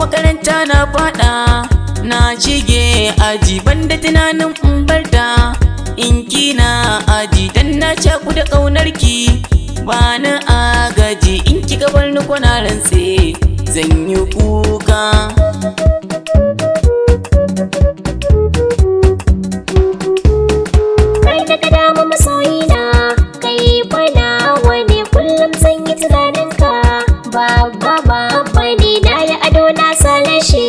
makaranta na fada na shige aji banda tunanin in barta in kina aji dan na caku da ƙaunarki ba na agaji in kika bar ni kwana rantse zan yi kuka. Kai da ka dama masoyina kai fana wani kullum zan yi tunaninka babba ne na yi ado na sale shi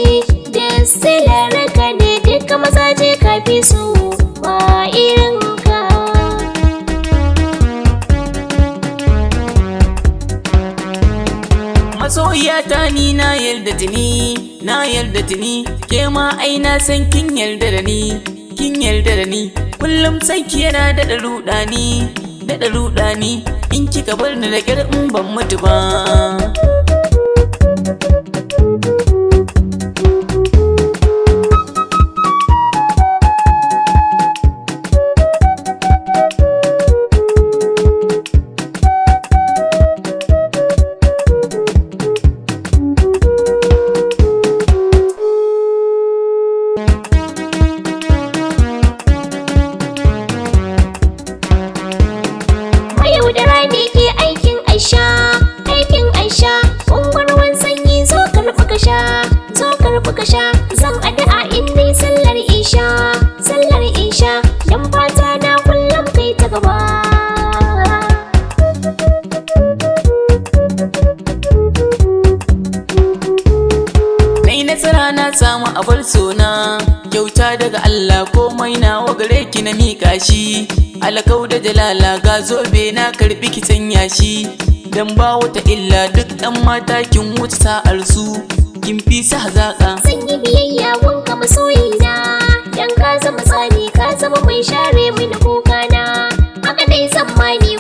da silar ka ne duka mazaje ka fi su ba irinka. Masoyiyata ni na yarda tuni ke ma ai na san kin yarda da ni kullum sanki yana daɗa ruɗani in kika bar ni da ƙyar in ban mutu ba. Yaudara ne ke aikin aisha unguwar sanyi zo karɓi ka sha zan addu'a in dai sallar isha dan fata na kullum kai ta gaba. Nai nasara na samu abar sona kyauta daga Allah komai na gare ki na miƙa shi alkau da jalala ga zobe na karbi ki sanya shi dan ba wata illa duk ɗan mata kin wuce sa'ar su kin fi sa hazaka. Zan yi biyayya wanka masoyina dan ka zama tsani ka zama mai share mini kuka na haka dai zan mani